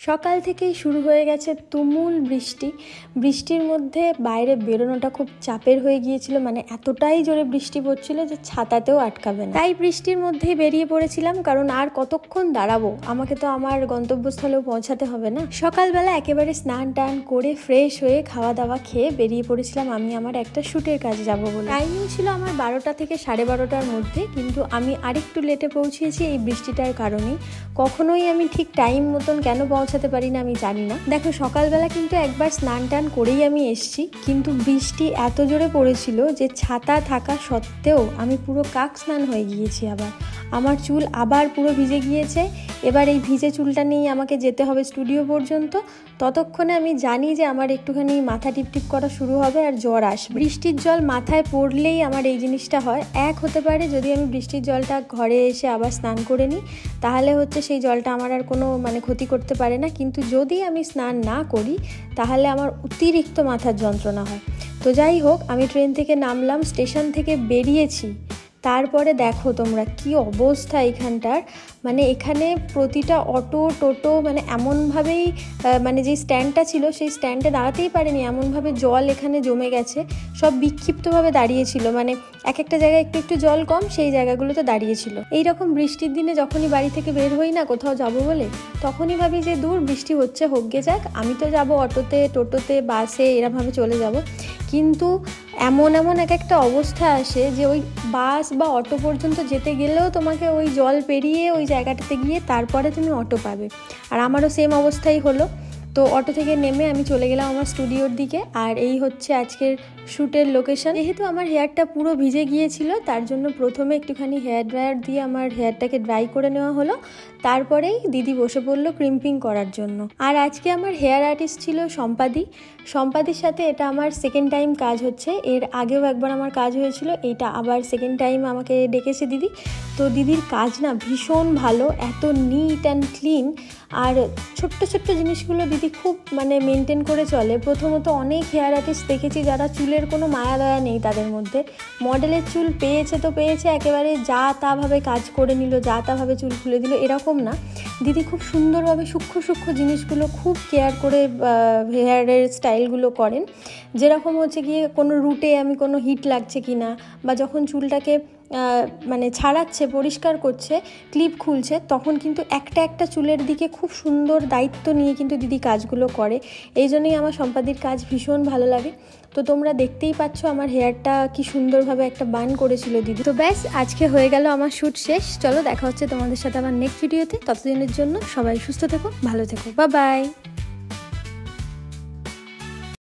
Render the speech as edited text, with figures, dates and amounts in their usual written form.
সকাল থেকেই শুরু হয়ে গেছে তুমুল বৃষ্টি। বৃষ্টির মধ্যে বাইরে বেরোনোটা খুব চাপের হয়ে গিয়েছিল, মানে এতটাই জোরে বৃষ্টি পড়ছিল যে ছাতাতেও আটকাবে না। তাই বৃষ্টির মধ্যেই বেরিয়ে পড়েছিলাম, কারণ আর কতক্ষণ দাঁড়াবো, আমাকে তো আমার গন্তব্যস্থলেও পৌঁছাতে হবে না। সকালবেলা একেবারে স্নান টান করে ফ্রেশ হয়ে খাওয়া দাওয়া খেয়ে বেরিয়ে পড়েছিলাম আমি আমার একটা শ্যুটের কাজে যাবো বলে। টাইমিং ছিল আমার 12টা থেকে 12:30টার মধ্যে, কিন্তু আমি আরেকটু লেটে পৌঁছেছি এই বৃষ্টিটার কারণেই। কখনোই আমি ঠিক টাইম মতন কেন পৌঁছাতে পারি না আমি জানি না। দেখো, সকালবেলা কিন্তু একবার স্নান টান করেই আমি এসছি, কিন্তু বৃষ্টি এত জোরে পড়েছিল যে ছাতা থাকা সত্ত্বেও আমি পুরো কাক স্নান হয়ে গিয়েছি। আবার আমার চুল আবার পুরো ভিজে গিয়েছে। এবার এই ভিজে চুলটা নিয়েই আমাকে যেতে হবে স্টুডিও পর্যন্ত। ততক্ষণে আমি জানি যে আমার একটুখানি মাথা টিপটিপ করা শুরু হবে আর জ্বর আসবে। বৃষ্টির জল মাথায় পড়লেই আমার এই জিনিসটা হয়। এক হতে পারে যদি আমি বৃষ্টির জলটা ঘরে এসে আবার স্নান করে নিই, তাহলে হচ্ছে সেই জলটা আমার আর কোনো ক্ষতি করতে পারে না। কিন্তু যদি আমি স্নান না করি তাহলে আমার অতিরিক্ত মাথার যন্ত্রণা হয়। তো যাই হোক, আমি ট্রেন থেকে নামলাম, স্টেশন থেকে বেরিয়েছি। তারপরে দেখো তোমরা কি অবস্থা এখানটার। এখানে প্রতিটা অটো টোটো এমনভাবেই যে স্ট্যান্ডটা ছিল সেই স্ট্যান্ডে দাঁড়াতেই পারেনি, এমনভাবে জল এখানে জমে গেছে। সব বিক্ষিপ্তভাবে দাঁড়িয়েছিল, এক একটা জায়গায় একটু একটু জল কম, সেই জায়গাগুলোতে দাঁড়িয়েছিল। এইরকম বৃষ্টির দিনে যখনই বাড়ি থেকে বের হই না কোথাও যাবো বলে, তখনই ভাবি যে দূর বৃষ্টি হচ্ছে, হোক গে যাক, আমি তো যাবো অটোতে, টোটোতে, বাসে, এরমভাবে চলে যাব। কিন্তু এমন এক একটা অবস্থা আসে যে ওই বাস বা অটো পর্যন্ত যেতে গেলেও তোমাকে ওই জল পেরিয়ে ওই জায়গাটাতে গিয়ে তারপরে তুমি অটো পাবে। আর আমারও সেম অবস্থাই হলো। তো অটো থেকে নেমে আমি চলে গেলাম আমার স্টুডিওর দিকে। আর এই হচ্ছে আজকের শ্যুটের লোকেশন। যেহেতু আমার হেয়ারটা পুরো ভিজে গিয়েছিল, তার জন্য প্রথমে একটুখানি হেয়ার ড্রায়ার দিয়ে আমার হেয়ারটাকে ড্রাই করে নেওয়া হলো। তারপরেই দিদি বসে পড়লো ক্রিম্পিং করার জন্য। আর আজকে আমার হেয়ার আর্টিস্ট ছিল সম্পাদির সাথে এটা আমার সেকেন্ড টাইম কাজ হচ্ছে। এর আগেও একবার আমার কাজ হয়েছিল, এইটা আবার সেকেন্ড টাইম আমাকে ডেকেছে দিদি। তো দিদির কাজ না ভীষণ ভালো, এত নিট অ্যান্ড ক্লিন। আর ছোট্ট ছোট্ট জিনিসগুলো দিদি খুব মেনটেন করে চলে। প্রথমত অনেক হেয়ার আর্টিস্ট দেখেছি যারা চুলের কোনো মায়া দয়া নেই তাদের মধ্যে। মডেলের চুল পেয়েছে তো পেয়েছে, একেবারে যা তাভাবে কাজ করে নিল, যা তাভাবে চুল খুলে দিল, এরকম না। দিদি খুব সুন্দরভাবে সূক্ষ্ম জিনিসগুলো খুব কেয়ার করে হেয়ারের স্টাইলগুলো করেন। যেরকম হচ্ছে গিয়ে কোনো রুটে আমি কোনো হিট লাগছে কি না, বা যখন চুলটাকে ছাড়াচ্ছে, পরিষ্কার করছে, ক্লিপ খুলছে, তখন কিন্তু একটা একটা চুলের দিকে খুব সুন্দর দায়িত্ব নিয়ে কিন্তু দিদি কাজগুলো করে। এই জন্যই আমার সম্পাদির কাজ ভীষণ ভালো লাগে। তো তোমরা দেখতেই পাচ্ছ আমার হেয়ারটা কি সুন্দরভাবে একটা বান করেছিল দিদি। তো ব্যাস, আজকে হয়ে গেল আমার শ্যুট শেষ। চলো দেখা হচ্ছে তোমাদের সাথে আমার নেক্সট ভিডিওতে। ততদিনের জন্য সবাই সুস্থ থেকো, ভালো থেকো, বাই বাই।